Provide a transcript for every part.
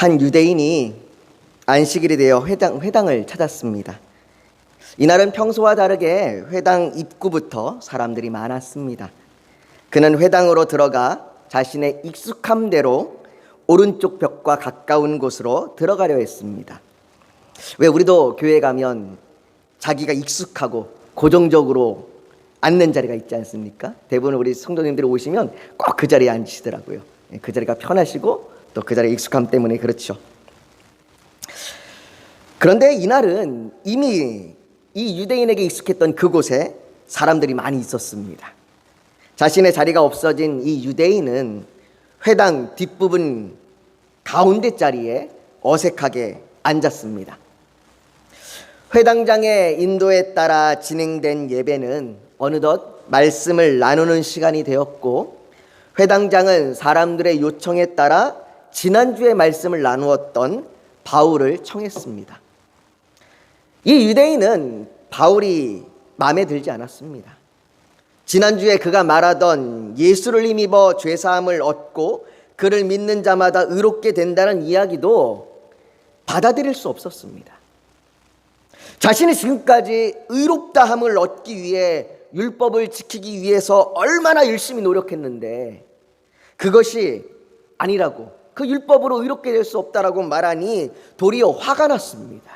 한 유대인이 안식일이 되어 회당을 찾았습니다. 이날은 평소와 다르게 회당 입구부터 사람들이 많았습니다. 그는 회당으로 들어가 자신의 익숙한 대로 오른쪽 벽과 가까운 곳으로 들어가려 했습니다. 왜 우리도 교회 가면 자기가 익숙하고 고정적으로 앉는 자리가 있지 않습니까? 대부분 우리 성도님들이 오시면 꼭 그 자리에 앉으시더라고요. 그 자리가 편하시고 또 그 자리에 익숙함 때문에 그렇죠. 그런데 이날은 이미 이 유대인에게 익숙했던 그곳에 사람들이 많이 있었습니다. 자신의 자리가 없어진 이 유대인은 회당 뒷부분 가운데 자리에 어색하게 앉았습니다. 회당장의 인도에 따라 진행된 예배는 어느덧 말씀을 나누는 시간이 되었고, 회당장은 사람들의 요청에 따라 지난주에 말씀을 나누었던 바울을 청했습니다. 이 유대인은 바울이 마음에 들지 않았습니다. 지난주에 그가 말하던 예수를 힘입어 죄사함을 얻고 그를 믿는 자마다 의롭게 된다는 이야기도 받아들일 수 없었습니다. 자신이 지금까지 의롭다함을 얻기 위해 율법을 지키기 위해서 얼마나 열심히 노력했는데 그것이 아니라고, 그 율법으로 의롭게 될 수 없다라고 말하니 도리어 화가 났습니다.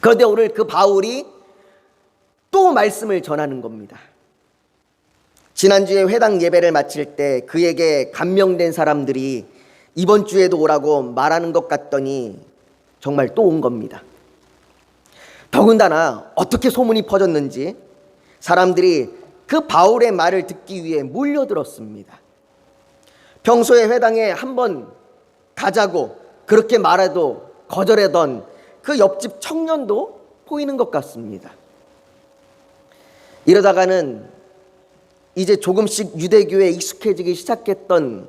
그런데 오늘 그 바울이 또 말씀을 전하는 겁니다. 지난주에 회당 예배를 마칠 때 그에게 감명된 사람들이 이번 주에도 오라고 말하는 것 같더니 정말 또 온 겁니다. 더군다나 어떻게 소문이 퍼졌는지 사람들이 그 바울의 말을 듣기 위해 몰려들었습니다. 평소에 회당에 한번 가자고 그렇게 말해도 거절하던 그 옆집 청년도 보이는 것 같습니다. 이러다가는 이제 조금씩 유대교에 익숙해지기 시작했던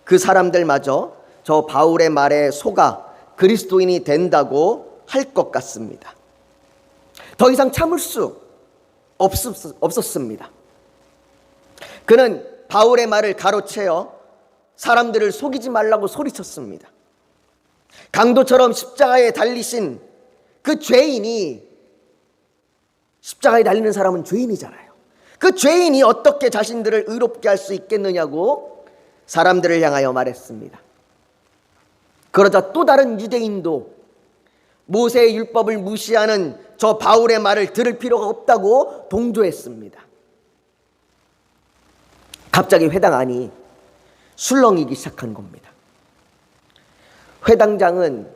그 사람들마저 저 바울의 말에 속아 그리스도인이 된다고 할 것 같습니다. 더 이상 참을 수 없었습니다. 그는 바울의 말을 가로채어 사람들을 속이지 말라고 소리쳤습니다. 강도처럼 십자가에 달리신 그 죄인이, 십자가에 달리는 사람은 죄인이잖아요. 그 죄인이 어떻게 자신들을 의롭게 할 수 있겠느냐고 사람들을 향하여 말했습니다. 그러자 또 다른 유대인도 모세의 율법을 무시하는 저 바울의 말을 들을 필요가 없다고 동조했습니다. 갑자기 회당 안이 술렁이기 시작한 겁니다. 회당장은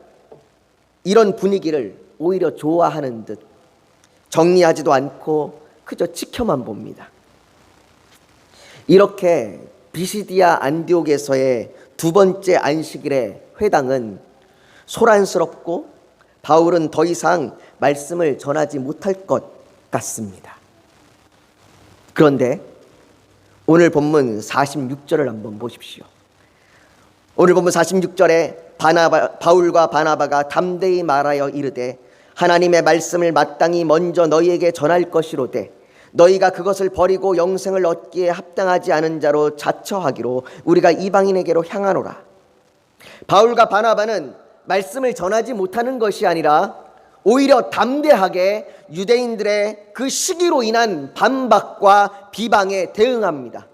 이런 분위기를 오히려 좋아하는 듯 정리하지도 않고 그저 지켜만 봅니다. 이렇게 비시디아 안디옥에서의 두 번째 안식일의 회당은 소란스럽고 바울은 더 이상 말씀을 전하지 못할 것 같습니다. 그런데 오늘 본문 46절을 한번 보십시오. 오늘 본문 46절에 바울과 바나바가 담대히 말하여 이르되 하나님의 말씀을 마땅히 먼저 너희에게 전할 것이로되 너희가 그것을 버리고 영생을 얻기에 합당하지 않은 자로 자처하기로 우리가 이방인에게로 향하노라. 바울과 바나바는 말씀을 전하지 못하는 것이 아니라 오히려 담대하게 유대인들의 그 시기로 인한 반박과 비방에 대응합니다.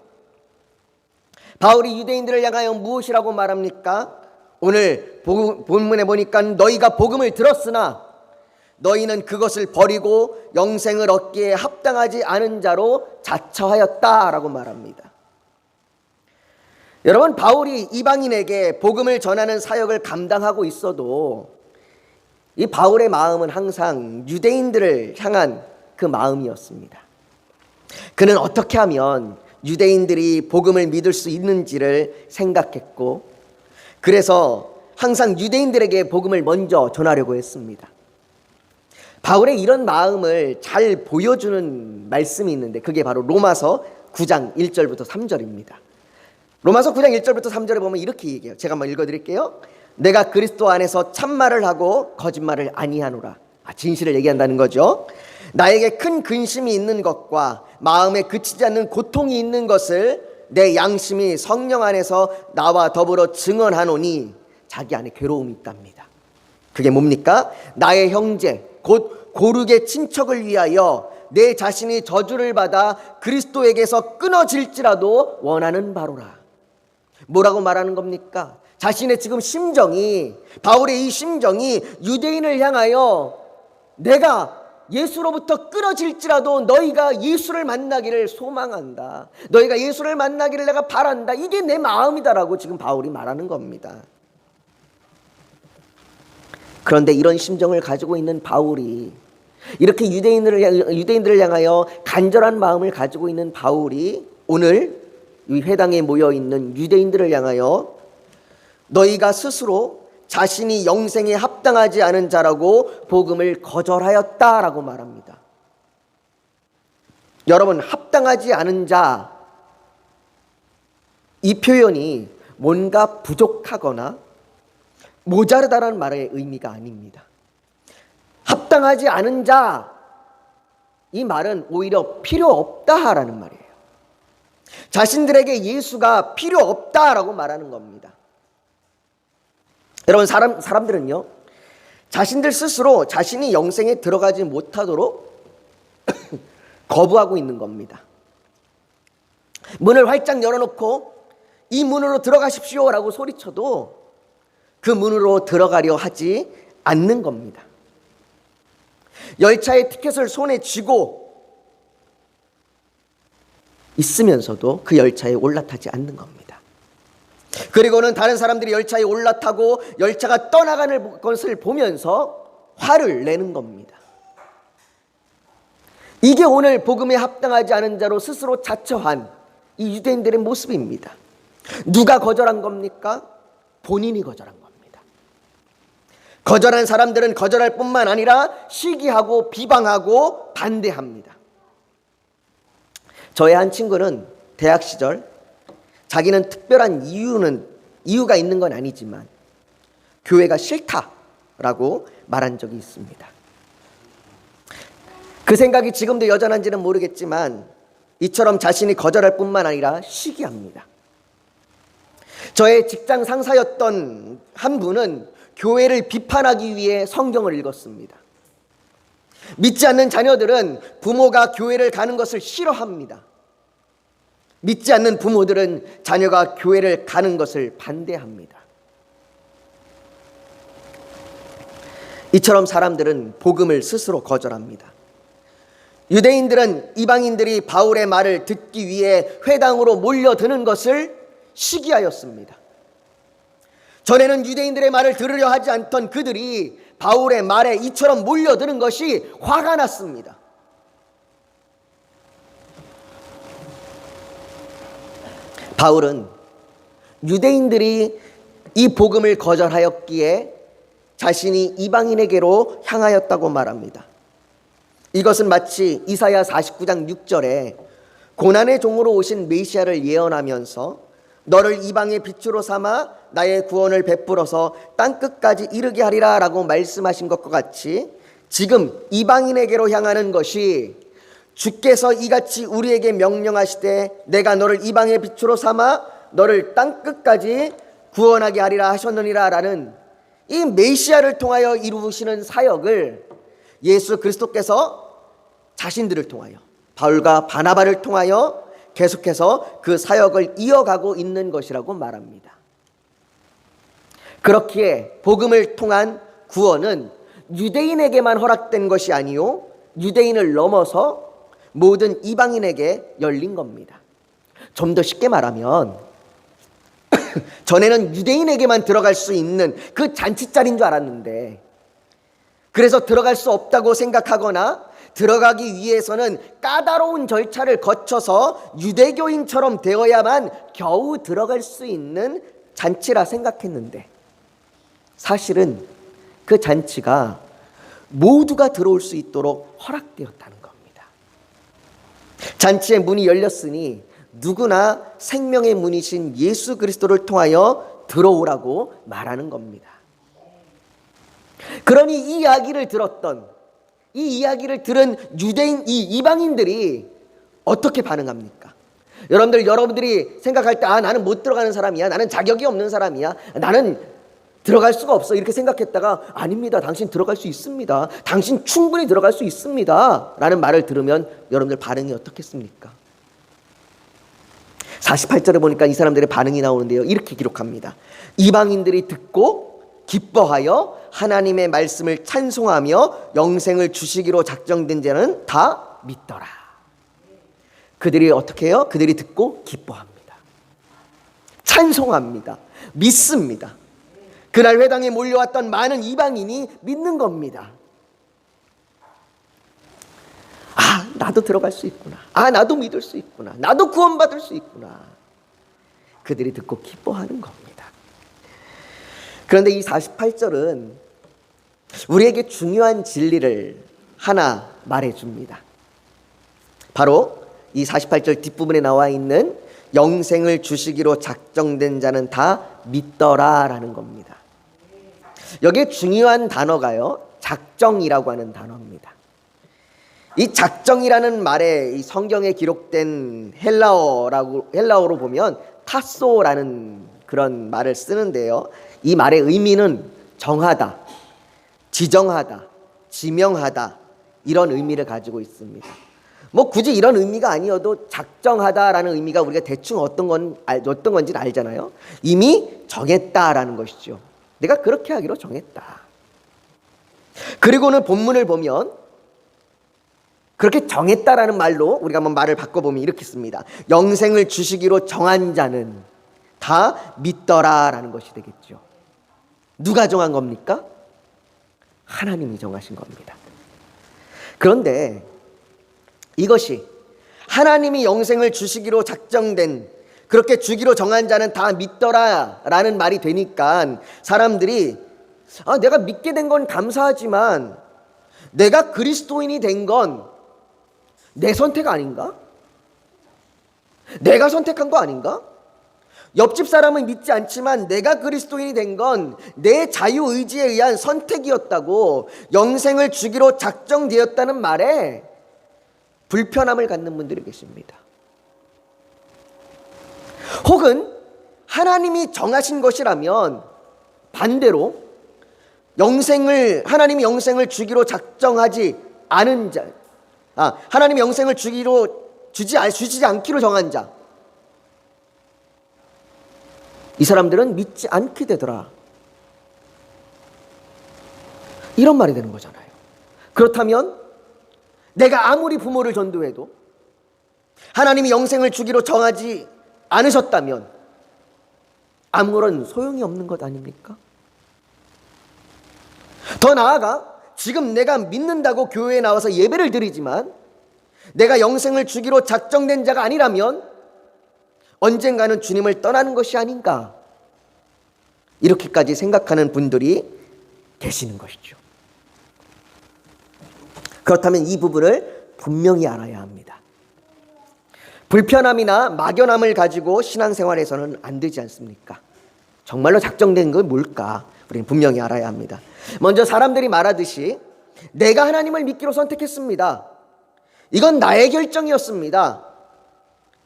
바울이 유대인들을 향하여 무엇이라고 말합니까? 오늘 본문에 보니까 너희가 복음을 들었으나 너희는 그것을 버리고 영생을 얻기에 합당하지 않은 자로 자처하였다라고 말합니다. 여러분, 바울이 이방인에게 복음을 전하는 사역을 감당하고 있어도 이 바울의 마음은 항상 유대인들을 향한 그 마음이었습니다. 그는 어떻게 하면 유대인들이 복음을 믿을 수 있는지를 생각했고, 그래서 항상 유대인들에게 복음을 먼저 전하려고 했습니다. 바울의 이런 마음을 잘 보여주는 말씀이 있는데 그게 바로 로마서 9장 1절부터 3절입니다. 로마서 9장 1절부터 3절에 보면 이렇게 얘기해요. 제가 한번 읽어드릴게요. 내가 그리스도 안에서 참말을 하고 거짓말을 아니하노라. 진실을 얘기한다는 거죠. 나에게 큰 근심이 있는 것과 마음에 그치지 않는 고통이 있는 것을 내 양심이 성령 안에서 나와 더불어 증언하노니 자기 안에 괴로움이 있답니다. 그게 뭡니까? 나의 형제 곧 고르게 친척을 위하여 내 자신이 저주를 받아 그리스도에게서 끊어질지라도 원하는 바로라. 뭐라고 말하는 겁니까? 자신의 지금 심정이, 바울의 이 심정이 유대인을 향하여 내가 예수로부터 끊어질지라도 너희가 예수를 만나기를 소망한다, 너희가 예수를 만나기를 내가 바란다, 이게 내 마음이다라고 지금 바울이 말하는 겁니다. 그런데 이런 심정을 가지고 있는 바울이, 이렇게 유대인들을 향하여 간절한 마음을 가지고 있는 바울이 오늘 이 회당에 모여 있는 유대인들을 향하여 너희가 스스로 자신이 영생에 합당하지 않은 자라고 복음을 거절하였다라고 말합니다. 여러분, 합당하지 않은 자, 이 표현이 뭔가 부족하거나 모자르다라는 말의 의미가 아닙니다. 합당하지 않은 자, 이 말은 오히려 필요 없다라는 말이에요. 자신들에게 예수가 필요 없다라고 말하는 겁니다. 여러분, 사람들은요, 자신들 스스로 자신이 영생에 들어가지 못하도록 거부하고 있는 겁니다. 문을 활짝 열어놓고 이 문으로 들어가십시오라고 소리쳐도 그 문으로 들어가려 하지 않는 겁니다. 열차의 티켓을 손에 쥐고 있으면서도 그 열차에 올라타지 않는 겁니다. 그리고는 다른 사람들이 열차에 올라타고 열차가 떠나가는 것을 보면서 화를 내는 겁니다. 이게 오늘 복음에 합당하지 않은 자로 스스로 자처한 이 유대인들의 모습입니다. 누가 거절한 겁니까? 본인이 거절한 겁니다. 거절한 사람들은 거절할 뿐만 아니라 시기하고 비방하고 반대합니다. 저의 한 친구는 대학 시절 자기는 특별한 이유가 있는 건 아니지만 교회가 싫다라고 말한 적이 있습니다. 그 생각이 지금도 여전한지는 모르겠지만 이처럼 자신이 거절할 뿐만 아니라 시기합니다. 저의 직장 상사였던 한 분은 교회를 비판하기 위해 성경을 읽었습니다. 믿지 않는 자녀들은 부모가 교회를 가는 것을 싫어합니다. 믿지 않는 부모들은 자녀가 교회를 가는 것을 반대합니다. 이처럼 사람들은 복음을 스스로 거절합니다. 유대인들은 이방인들이 바울의 말을 듣기 위해 회당으로 몰려드는 것을 시기하였습니다. 전에는 유대인들의 말을 들으려 하지 않던 그들이 바울의 말에 이처럼 몰려드는 것이 화가 났습니다. 바울은 유대인들이 이 복음을 거절하였기에 자신이 이방인에게로 향하였다고 말합니다. 이것은 마치 이사야 49장 6절에 고난의 종으로 오신 메시아를 예언하면서 너를 이방의 빛으로 삼아 나의 구원을 베풀어서 땅끝까지 이르게 하리라 라고 말씀하신 것과 같이 지금 이방인에게로 향하는 것이 주께서 이같이 우리에게 명령하시되 내가 너를 이방의 빛으로 삼아 너를 땅끝까지 구원하게 하리라 하셨느니라 라는 이 메시아를 통하여 이루시는 사역을 예수 그리스도께서 자신들을 통하여 바울과 바나바를 통하여 계속해서 그 사역을 이어가고 있는 것이라고 말합니다. 그렇기에 복음을 통한 구원은 유대인에게만 허락된 것이 아니요 유대인을 넘어서 모든 이방인에게 열린 겁니다. 좀 더 쉽게 말하면 전에는 유대인에게만 들어갈 수 있는 그 잔치자리인 줄 알았는데, 그래서 들어갈 수 없다고 생각하거나 들어가기 위해서는 까다로운 절차를 거쳐서 유대교인처럼 되어야만 겨우 들어갈 수 있는 잔치라 생각했는데, 사실은 그 잔치가 모두가 들어올 수 있도록 허락되었다는 겁니다. 잔치의 문이 열렸으니 누구나 생명의 문이신 예수 그리스도를 통하여 들어오라고 말하는 겁니다. 그러니 이 이야기를 들은 유대인, 이 이방인들이 어떻게 반응합니까? 여러분들이 생각할 때 나는 못 들어가는 사람이야, 나는 자격이 없는 사람이야, 나는 들어갈 수가 없어, 이렇게 생각했다가 아닙니다, 당신 들어갈 수 있습니다, 당신 충분히 들어갈 수 있습니다 라는 말을 들으면 여러분들 반응이 어떻겠습니까? 48절에 보니까 이 사람들의 반응이 나오는데요, 이렇게 기록합니다. 이방인들이 듣고 기뻐하여 하나님의 말씀을 찬송하며 영생을 주시기로 작정된 자는 다 믿더라. 그들이 어떻게 해요? 그들이 듣고 기뻐합니다, 찬송합니다, 믿습니다. 그날 회당에 몰려왔던 많은 이방인이 믿는 겁니다. 나도 들어갈 수 있구나, 나도 믿을 수 있구나, 나도 구원받을 수 있구나. 그들이 듣고 기뻐하는 겁니다. 그런데 이 48절은 우리에게 중요한 진리를 하나 말해줍니다. 바로 이 48절 뒷부분에 나와 있는 영생을 주시기로 작정된 자는 다 믿더라 라는 겁니다. 여기에 중요한 단어가요, 작정이라고 하는 단어입니다. 이 작정이라는 말에 이 성경에 기록된 헬라어로 보면 타소라는 그런 말을 쓰는데요, 이 말의 의미는 정하다, 지정하다, 지명하다, 이런 의미를 가지고 있습니다. 굳이 이런 의미가 아니어도 작정하다라는 의미가 우리가 대충 어떤 건지는 알잖아요. 이미 정했다라는 것이죠. 내가 그렇게 하기로 정했다. 그리고는 본문을 보면 그렇게 정했다라는 말로 우리가 한번 말을 바꿔보면 이렇게 씁니다. 영생을 주시기로 정한 자는 다 믿더라라는 것이 되겠죠. 누가 정한 겁니까? 하나님이 정하신 겁니다. 그런데 이것이 하나님이 영생을 주시기로 작정된, 그렇게 주기로 정한 자는 다 믿더라라는 말이 되니까 사람들이 내가 믿게 된 건 감사하지만 내가 그리스도인이 된 건 내 선택 아닌가? 내가 선택한 거 아닌가? 옆집 사람은 믿지 않지만 내가 그리스도인이 된 건 내 자유의지에 의한 선택이었다고, 영생을 주기로 작정되었다는 말에 불편함을 갖는 분들이 계십니다. 혹은 하나님이 정하신 것이라면 반대로 하나님이 영생을 주기로 작정하지 않은 자, 하나님이 영생을 주지 않기로 정한 자, 이 사람들은 믿지 않게 되더라, 이런 말이 되는 거잖아요. 그렇다면 내가 아무리 부모를 전도해도 하나님이 영생을 주기로 정하지 않으셨다면 아무런 소용이 없는 것 아닙니까? 더 나아가 지금 내가 믿는다고 교회에 나와서 예배를 드리지만 내가 영생을 주기로 작정된 자가 아니라면 언젠가는 주님을 떠나는 것이 아닌가, 이렇게까지 생각하는 분들이 계시는 것이죠. 그렇다면 이 부분을 분명히 알아야 합니다. 불편함이나 막연함을 가지고 신앙생활에서는 안 되지 않습니까? 정말로 작정된 건 뭘까? 우리는 분명히 알아야 합니다. 먼저 사람들이 말하듯이 내가 하나님을 믿기로 선택했습니다, 이건 나의 결정이었습니다,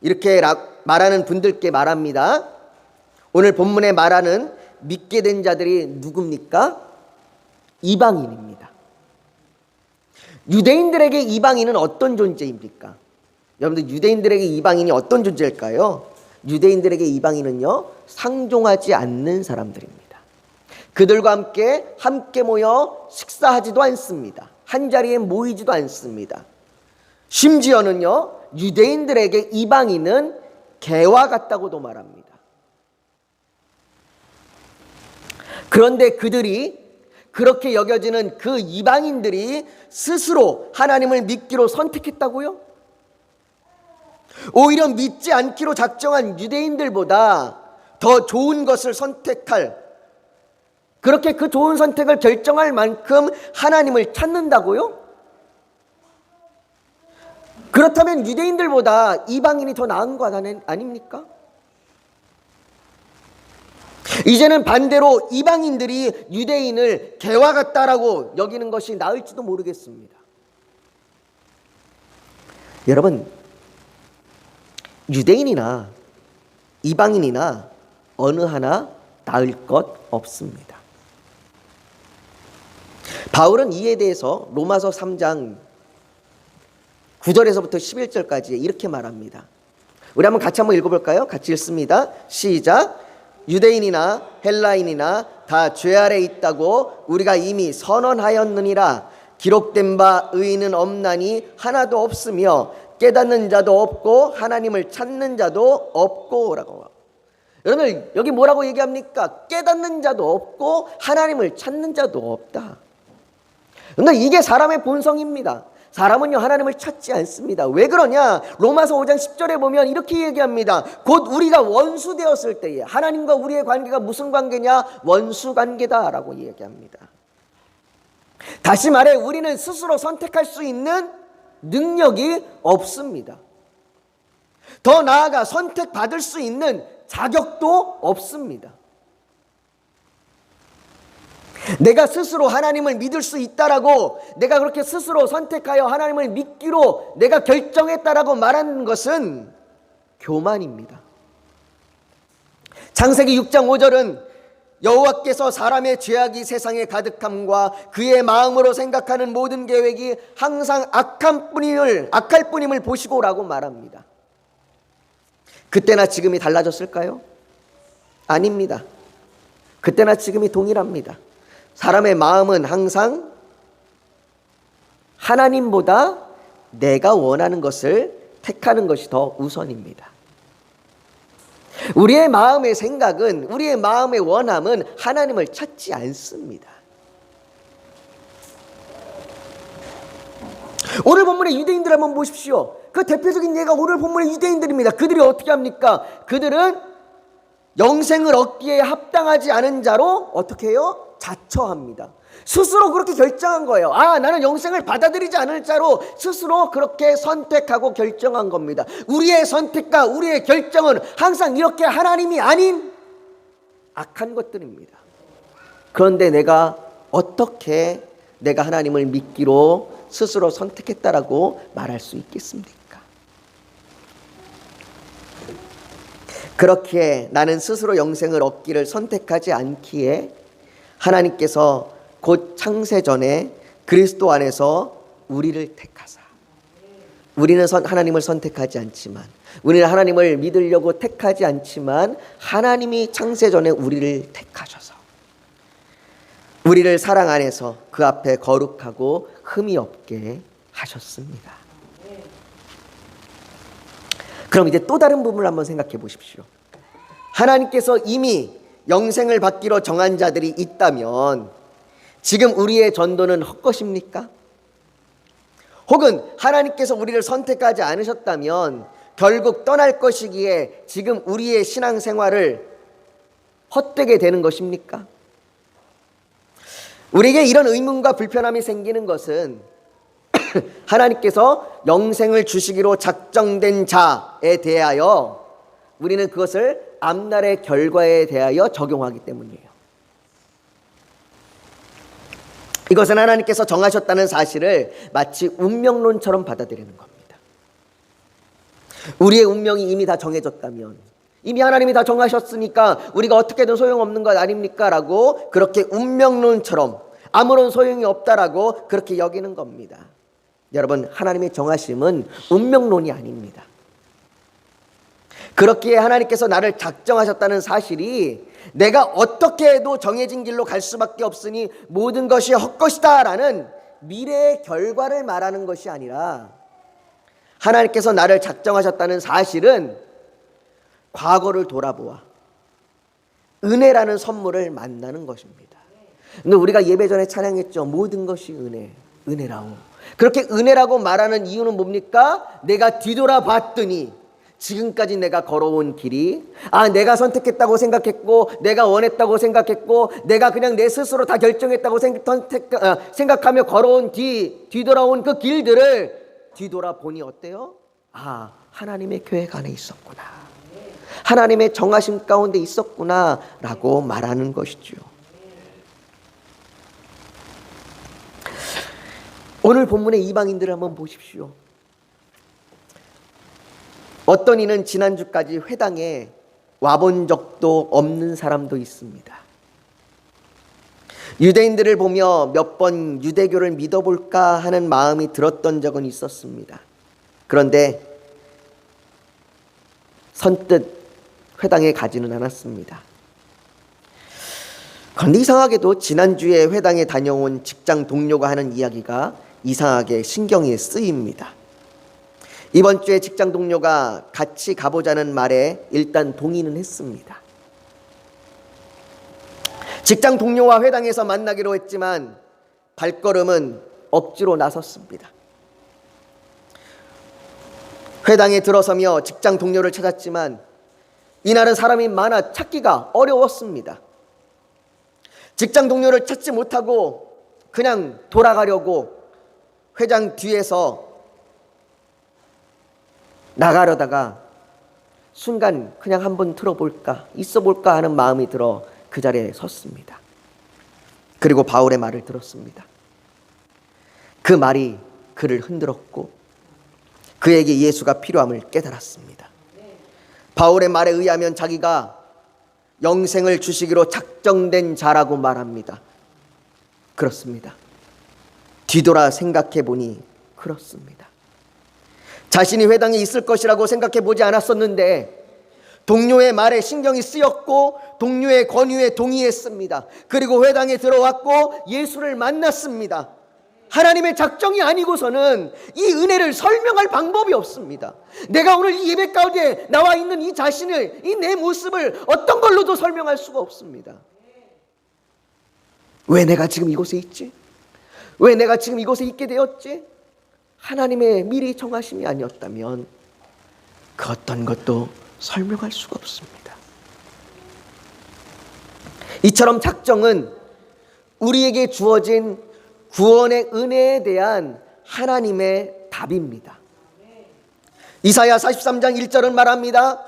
이렇게 말하는 분들께 말합니다. 오늘 본문에 말하는 믿게 된 자들이 누굽니까? 이방인입니다. 유대인들에게 이방인은 어떤 존재입니까? 여러분들, 유대인들에게 이방인이 어떤 존재일까요? 유대인들에게 이방인은요, 상종하지 않는 사람들입니다. 그들과 함께 모여 식사하지도 않습니다. 한 자리에 모이지도 않습니다. 심지어는요, 유대인들에게 이방인은 개와 같다고도 말합니다. 그런데 그렇게 여겨지는 그 이방인들이 스스로 하나님을 믿기로 선택했다고요? 오히려 믿지 않기로 작정한 유대인들보다 더 좋은 것을 선택할, 그렇게 그 좋은 선택을 결정할 만큼 하나님을 찾는다고요? 그렇다면 유대인들보다 이방인이 더 나은 것 아닙니까? 이제는 반대로 이방인들이 유대인을 개와 같다라고 여기는 것이 나을지도 모르겠습니다. 여러분, 유대인이나 이방인이나 어느 하나 나을 것 없습니다. 바울은 이에 대해서 로마서 3장 9절에서부터 11절까지 이렇게 말합니다. 우리 같이 한번 읽어볼까요? 같이 읽습니다. 시작. 유대인이나 헬라인이나 다 죄 아래 있다고 우리가 이미 선언하였느니라. 기록된 바 의인은 없나니 하나도 없으며 깨닫는 자도 없고 하나님을 찾는 자도 없고 라고. 여러분 여기 뭐라고 얘기합니까? 깨닫는 자도 없고 하나님을 찾는 자도 없다. 그런데 이게 사람의 본성입니다. 사람은요 하나님을 찾지 않습니다. 왜 그러냐? 로마서 5장 10절에 보면 이렇게 얘기합니다. 곧 우리가 원수 되었을 때에 하나님과 우리의 관계가 무슨 관계냐? 원수 관계다라고 얘기합니다. 다시 말해 우리는 스스로 선택할 수 있는 능력이 없습니다. 더 나아가 선택받을 수 있는 자격도 없습니다. 내가 스스로 하나님을 믿을 수 있다라고, 내가 그렇게 스스로 선택하여 하나님을 믿기로 내가 결정했다라고 말하는 것은 교만입니다. 창세기 6장 5절은 여호와께서 사람의 죄악이 세상에 가득함과 그의 마음으로 생각하는 모든 계획이 항상 악할 뿐임을 보시고라고 말합니다. 그때나 지금이 달라졌을까요? 아닙니다. 그때나 지금이 동일합니다. 사람의 마음은 항상 하나님보다 내가 원하는 것을 택하는 것이 더 우선입니다. 우리의 마음의 생각은, 우리의 마음의 원함은 하나님을 찾지 않습니다. 오늘 본문의 유대인들 한번 보십시오. 그 대표적인 예가 오늘 본문의 유대인들입니다. 그들이 어떻게 합니까? 그들은 영생을 얻기에 합당하지 않은 자로 어떻게 해요? 자처합니다. 스스로 그렇게 결정한 거예요. 나는 영생을 받아들이지 않을 자로 스스로 그렇게 선택하고 결정한 겁니다. 우리의 선택과 우리의 결정은 항상 이렇게 하나님이 아닌 악한 것들입니다. 그런데 내가 어떻게 내가 하나님을 믿기로 스스로 선택했다라고 말할 수 있겠습니까? 그렇게 나는 스스로 영생을 얻기를 선택하지 않기에 하나님께서 곧 창세전에 그리스도 안에서 우리를 택하사, 우리는 하나님을 선택하지 않지만, 우리는 하나님을 믿으려고 택하지 않지만 하나님이 창세전에 우리를 택하셔서 우리를 사랑 안에서 그 앞에 거룩하고 흠이 없게 하셨습니다. 그럼 이제 또 다른 부분을 한번 생각해 보십시오. 하나님께서 이미 영생을 받기로 정한 자들이 있다면 지금 우리의 전도는 헛것입니까? 혹은 하나님께서 우리를 선택하지 않으셨다면 결국 떠날 것이기에 지금 우리의 신앙생활을 헛되게 되는 것입니까? 우리에게 이런 의문과 불편함이 생기는 것은 하나님께서 영생을 주시기로 작정된 자에 대하여 우리는 그것을 앞날의 결과에 대하여 적용하기 때문이에요. 이것은 하나님께서 정하셨다는 사실을 마치 운명론처럼 받아들이는 겁니다. 우리의 운명이 이미 다 정해졌다면, 이미 하나님이 다 정하셨으니까 우리가 어떻게든 소용없는 것 아닙니까? 라고 그렇게 운명론처럼 아무런 소용이 없다라고 그렇게 여기는 겁니다. 여러분, 하나님의 정하심은 운명론이 아닙니다. 그렇기에 하나님께서 나를 작정하셨다는 사실이 내가 어떻게 해도 정해진 길로 갈 수밖에 없으니 모든 것이 헛것이다 라는 미래의 결과를 말하는 것이 아니라, 하나님께서 나를 작정하셨다는 사실은 과거를 돌아보아 은혜라는 선물을 만나는 것입니다. 근데 우리가 예배 전에 찬양했죠. 모든 것이 은혜, 은혜라오. 그렇게 은혜라고 말하는 이유는 뭡니까? 내가 뒤돌아봤더니 지금까지 내가 걸어온 길이, 내가 선택했다고 생각했고, 내가 원했다고 생각했고, 내가 그냥 내 스스로 다 결정했다고 생각하며 걸어온 뒤돌아온 그 길들을 뒤돌아보니 어때요? 하나님의 계획 안에 있었구나, 하나님의 정하심 가운데 있었구나 라고 말하는 것이죠. 오늘 본문의 이방인들을 한번 보십시오. 어떤 이는 지난주까지 회당에 와본 적도 없는 사람도 있습니다. 유대인들을 보며 몇 번 유대교를 믿어볼까 하는 마음이 들었던 적은 있었습니다. 그런데 선뜻 회당에 가지는 않았습니다. 그런데 이상하게도 지난주에 회당에 다녀온 직장 동료가 하는 이야기가 이상하게 신경에 쓰입니다. 이번 주에 직장 동료가 같이 가보자는 말에 일단 동의는 했습니다. 직장 동료와 회당에서 만나기로 했지만 발걸음은 억지로 나섰습니다. 회당에 들어서며 직장 동료를 찾았지만 이날은 사람이 많아 찾기가 어려웠습니다. 직장 동료를 찾지 못하고 그냥 돌아가려고 회장 뒤에서 나가려다가 순간 그냥 한번 들어볼까, 있어볼까 하는 마음이 들어 그 자리에 섰습니다. 그리고 바울의 말을 들었습니다. 그 말이 그를 흔들었고 그에게 예수가 필요함을 깨달았습니다. 바울의 말에 의하면 자기가 영생을 주시기로 작정된 자라고 말합니다. 그렇습니다. 뒤돌아 생각해 보니 그렇습니다. 자신이 회당에 있을 것이라고 생각해 보지 않았었는데 동료의 말에 신경이 쓰였고 동료의 권유에 동의했습니다. 그리고 회당에 들어왔고 예수를 만났습니다. 하나님의 작정이 아니고서는 이 은혜를 설명할 방법이 없습니다. 내가 오늘 이 예배 가운데 나와 있는 이 자신을, 이 내 모습을 어떤 걸로도 설명할 수가 없습니다. 왜 내가 지금 이곳에 있지? 왜 내가 지금 이곳에 있게 되었지? 하나님의 미리 정하심이 아니었다면 그 어떤 것도 설명할 수가 없습니다. 이처럼 작정은 우리에게 주어진 구원의 은혜에 대한 하나님의 답입니다. 이사야 43장 1절은 말합니다.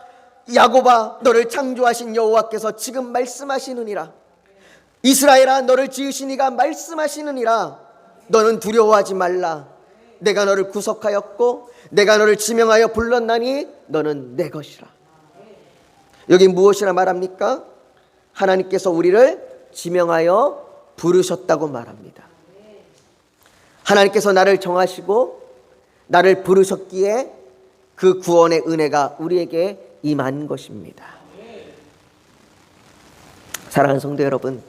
야곱아 너를 창조하신 여호와께서 지금 말씀하시느니라. 이스라엘아 너를 지으신 이가 말씀하시느니라. 너는 두려워하지 말라. 내가 너를 구속하였고 내가 너를 지명하여 불렀나니 너는 내 것이라. 여기 무엇이라 말합니까? 하나님께서 우리를 지명하여 부르셨다고 말합니다. 하나님께서 나를 정하시고 나를 부르셨기에 그 구원의 은혜가 우리에게 임한 것입니다. 사랑하는 성도 여러분,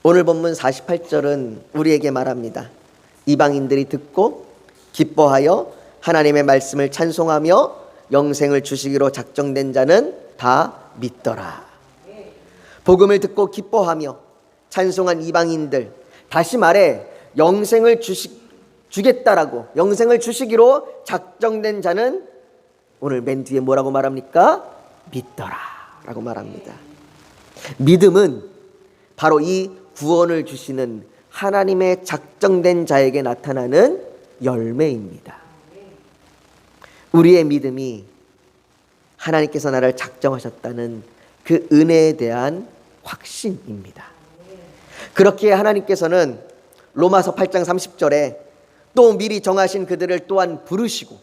오늘 본문 48절은 우리에게 말합니다. 이방인들이 듣고 기뻐하여 하나님의 말씀을 찬송하며 영생을 주시기로 작정된 자는 다 믿더라. 복음을 듣고 기뻐하며 찬송한 이방인들, 다시 말해 영생을 주겠다라고, 영생을 주시기로 작정된 자는 오늘 맨 뒤에 뭐라고 말합니까? 믿더라 라고 말합니다. 믿음은 바로 이 구원을 주시는 하나님의 작정된 자에게 나타나는 열매입니다. 우리의 믿음이 하나님께서 나를 작정하셨다는 그 은혜에 대한 확신입니다. 그렇기에 하나님께서는 로마서 8장 30절에 또 미리 정하신 그들을 또한 부르시고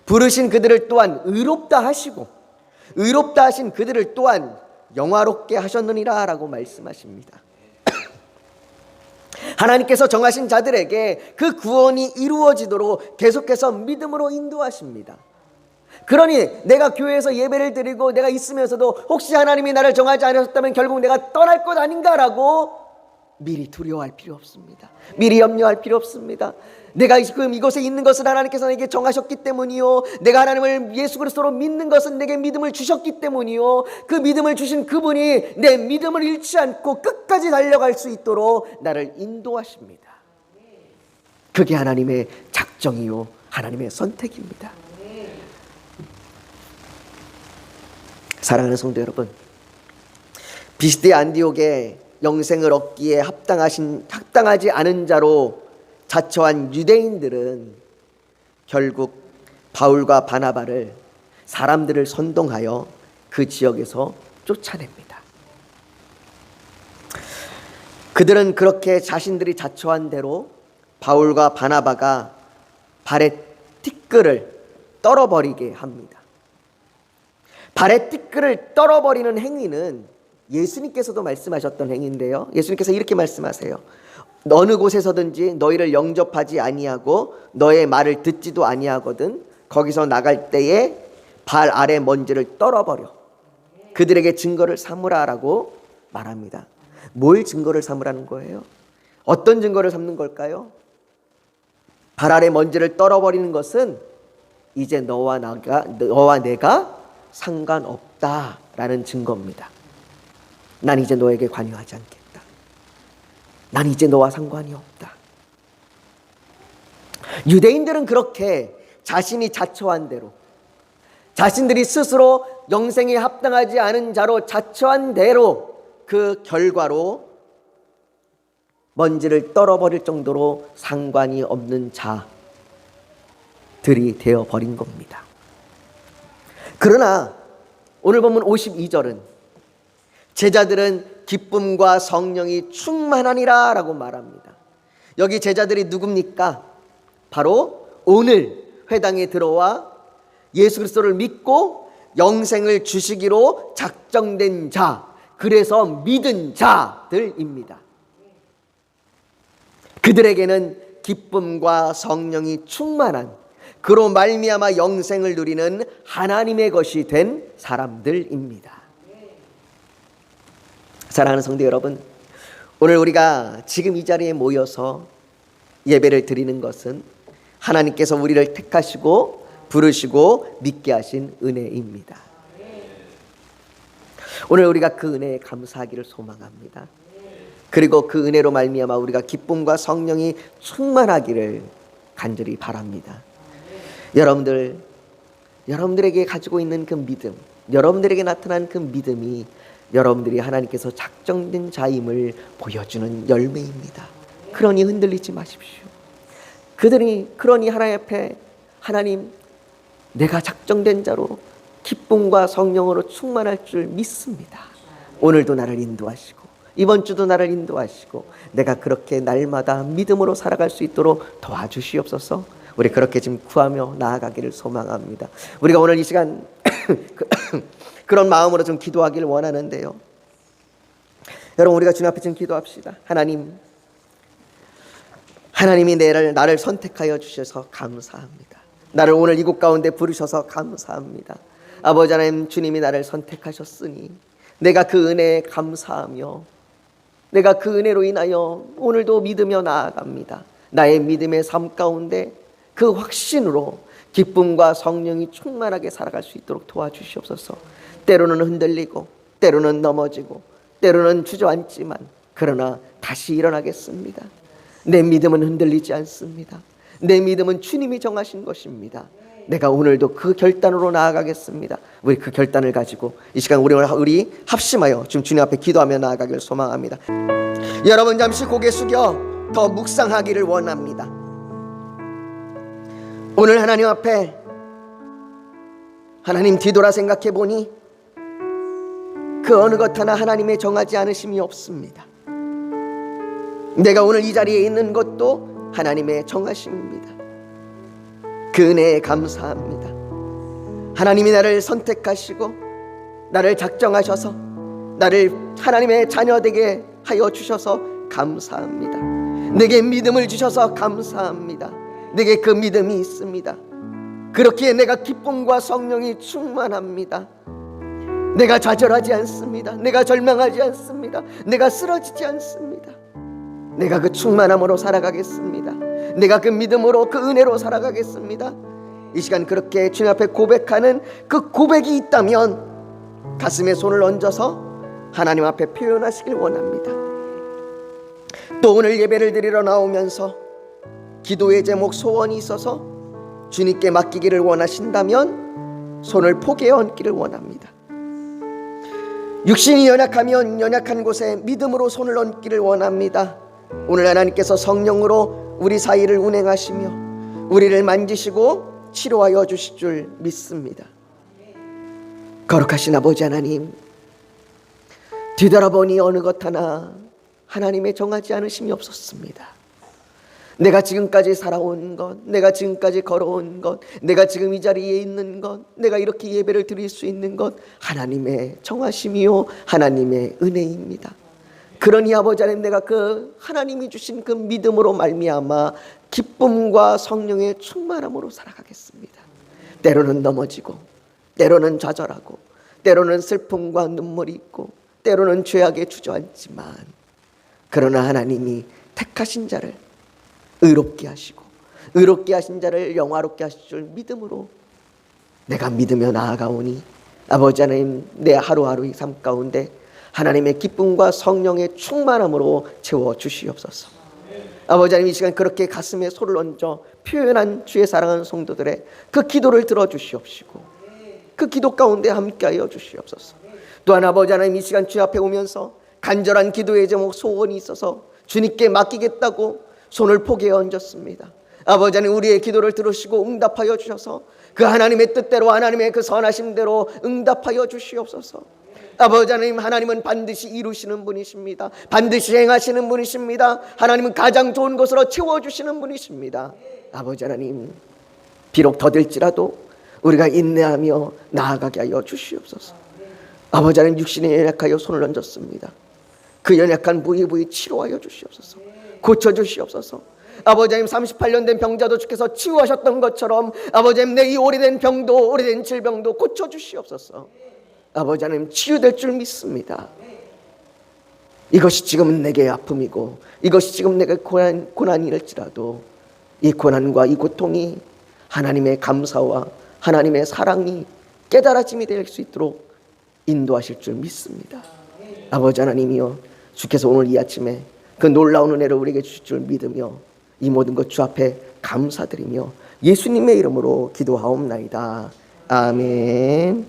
부르신 그들을 또한 의롭다 하시고 의롭다 하신 그들을 또한 영화롭게 하셨느니라 라고 말씀하십니다. 하나님께서 정하신 자들에게 그 구원이 이루어지도록 계속해서 믿음으로 인도하십니다. 그러니 내가 교회에서 예배를 드리고 내가 있으면서도 혹시 하나님이 나를 정하지 않으셨다면 결국 내가 떠날 것 아닌가라고 미리 두려워할 필요 없습니다. 미리 염려할 필요 없습니다. 내가 지금 이곳에 있는 것은 하나님께서 내게 정하셨기 때문이요, 내가 하나님을 예수 그리스도로 믿는 것은 내게 믿음을 주셨기 때문이요, 그 믿음을 주신 그분이 내 믿음을 잃지 않고 끝까지 달려갈 수 있도록 나를 인도하십니다. 그게 하나님의 작정이요 하나님의 선택입니다. 사랑하는 성도 여러분, 비스데 안디옥에 영생을 얻기에 합당하지 않은 자로 자처한 유대인들은 결국 바울과 바나바를, 사람들을 선동하여 그 지역에서 쫓아냅니다. 그들은 그렇게 자신들이 자처한 대로 바울과 바나바가 발에 티끌을 떨어버리게 합니다. 발의 티끌을 떨어버리는 행위는 예수님께서도 말씀하셨던 행위인데요. 예수님께서 이렇게 말씀하세요. 어느 곳에서든지 너희를 영접하지 아니하고 너의 말을 듣지도 아니하거든 거기서 나갈 때에 발 아래 먼지를 떨어버려 그들에게 증거를 삼으라라고 말합니다. 뭘 증거를 삼으라는 거예요? 어떤 증거를 삼는 걸까요? 발 아래 먼지를 떨어버리는 것은 이제 너와 내가 상관없다라는 증거입니다. 난 이제 너에게 관여하지 않겠다. 난 이제 너와 상관이 없다. 유대인들은 그렇게 자신이 자처한 대로, 자신들이 스스로 영생에 합당하지 않은 자로 자처한 대로 그 결과로 먼지를 떨어버릴 정도로 상관이 없는 자들이 되어버린 겁니다. 그러나 오늘 본문 52절은 제자들은 기쁨과 성령이 충만하니라 라고 말합니다. 여기 제자들이 누굽니까? 바로 오늘 회당에 들어와 예수 그리스도를 믿고 영생을 주시기로 작정된 자, 그래서 믿은 자들입니다. 그들에게는 기쁨과 성령이 충만한, 그로 말미암아 영생을 누리는 하나님의 것이 된 사람들입니다. 사랑하는 성도 여러분, 오늘 우리가 지금 이 자리에 모여서 예배를 드리는 것은 하나님께서 우리를 택하시고 부르시고 믿게 하신 은혜입니다. 오늘 우리가 그 은혜에 감사하기를 소망합니다. 그리고 그 은혜로 말미암아 우리가 기쁨과 성령이 충만하기를 간절히 바랍니다. 여러분들에게 가지고 있는 그 믿음, 여러분들에게 나타난 그 믿음이 여러분들이 하나님께서 작정된 자임을 보여주는 열매입니다. 그러니 흔들리지 마십시오. 그러니 하나님 앞에 하나님, 내가 작정된 자로 기쁨과 성령으로 충만할 줄 믿습니다. 오늘도 나를 인도하시고 이번 주도 나를 인도하시고 내가 그렇게 날마다 믿음으로 살아갈 수 있도록 도와주시옵소서. 우리 그렇게 지금 구하며 나아가기를 소망합니다. 우리가 오늘 이 시간 그런 마음으로 좀 기도하기를 원하는데요. 여러분, 우리가 주님 앞에 좀 기도합시다. 하나님이 나를 선택하여 주셔서 감사합니다. 나를 오늘 이곳 가운데 부르셔서 감사합니다. 아버지 하나님, 주님이 나를 선택하셨으니 내가 그 은혜에 감사하며 내가 그 은혜로 인하여 오늘도 믿으며 나아갑니다. 나의 믿음의 삶 가운데 그 확신으로 기쁨과 성령이 충만하게 살아갈 수 있도록 도와주시옵소서. 때로는 흔들리고 때로는 넘어지고 때로는 주저앉지만 그러나 다시 일어나겠습니다. 내 믿음은 흔들리지 않습니다. 내 믿음은 주님이 정하신 것입니다. 내가 오늘도 그 결단으로 나아가겠습니다. 우리 그 결단을 가지고 이 시간 우리 합심하여 지금 주님 앞에 기도하며 나아가기를 소망합니다. 여러분, 잠시 고개 숙여 더 묵상하기를 원합니다. 오늘 하나님 앞에 하나님 뒤돌아 생각해 보니 그 어느 것 하나 하나님의 정하지 않으심이 없습니다. 내가 오늘 이 자리에 있는 것도 하나님의 정하심입니다. 그 은혜에 감사합니다. 하나님이 나를 선택하시고 나를 작정하셔서 나를 하나님의 자녀 되게 하여 주셔서 감사합니다. 내게 믿음을 주셔서 감사합니다. 내게 그 믿음이 있습니다. 그렇기에 내가 기쁨과 성령이 충만합니다. 내가 좌절하지 않습니다. 내가 절망하지 않습니다. 내가 쓰러지지 않습니다. 내가 그 충만함으로 살아가겠습니다. 내가 그 믿음으로 그 은혜로 살아가겠습니다. 이 시간 그렇게 주님 앞에 고백하는 그 고백이 있다면 가슴에 손을 얹어서 하나님 앞에 표현하시길 원합니다. 또 오늘 예배를 드리러 나오면서 기도의 제목, 소원이 있어서 주님께 맡기기를 원하신다면 손을 포개에 얹기를 원합니다. 육신이 연약하면 연약한 곳에 믿음으로 손을 얹기를 원합니다. 오늘 하나님께서 성령으로 우리 사이를 운행하시며 우리를 만지시고 치료하여 주실 줄 믿습니다. 거룩하신 아버지 하나님, 뒤돌아보니 어느 것 하나 하나님의 정하지 않으심이 없었습니다. 내가 지금까지 살아온 것, 내가 지금까지 걸어온 것, 내가 지금 이 자리에 있는 것, 내가 이렇게 예배를 드릴 수 있는 것, 하나님의 정하심이요 하나님의 은혜입니다. 그러니 아버지 하나님, 내가 그 하나님이 주신 그 믿음으로 말미암아 기쁨과 성령의 충만함으로 살아가겠습니다. 때로는 넘어지고, 때로는 좌절하고, 때로는 슬픔과 눈물이 있고, 때로는 죄악에 주저앉지만, 그러나 하나님이 택하신 자를 의롭게 하시고, 의롭게 하신 자를 영화롭게 하실 줄 믿음으로 내가 믿으며 나아가오니, 아버지 하나님, 내 하루하루의 삶 가운데 하나님의 기쁨과 성령의 충만함으로 채워 주시옵소서. 아버지 하나님, 이 시간 그렇게 가슴에 손을 얹어 표현한 주의 사랑하는 성도들의 그 기도를 들어주시옵시고, 그 기도 가운데 함께하여 주시옵소서. 또한 아버지 하나님, 이 시간 주 앞에 오면서 간절한 기도의 제목, 소원이 있어서 주님께 맡기겠다고 손을 포개에 얹었습니다. 아버지 하나님, 우리의 기도를 들으시고 응답하여 주셔서 그 하나님의 뜻대로, 하나님의 그 선하심대로 응답하여 주시옵소서. 아버지 하나님, 하나님은 반드시 이루시는 분이십니다. 반드시 행하시는 분이십니다. 하나님은 가장 좋은 것으로 채워주시는 분이십니다. 아버지 하나님, 비록 더딜지라도 우리가 인내하며 나아가게 하여 주시옵소서. 아버지 하나님, 육신에 연약하여 손을 얹었습니다. 그 연약한 부위 치료하여 주시옵소서. 고쳐주시옵소서. 아버지 하나님, 38년 된 병자도 주께서 치유하셨던 것처럼 아버지 하나님, 내 이 오래된 병도, 오래된 질병도 고쳐주시옵소서. 아버지 하나님, 치유될 줄 믿습니다. 이것이 지금은 내게 아픔이고, 이것이 지금 내게 고난이랄지라도 이 고난과 이 고통이 하나님의 감사와 하나님의 사랑이 깨달아짐이 될 수 있도록 인도하실 줄 믿습니다. 아버지 하나님이여, 주께서 오늘 이 아침에 그 놀라운 은혜를 우리에게 주실 줄 믿으며 이 모든 것 주 앞에 감사드리며 예수님의 이름으로 기도하옵나이다. 아멘.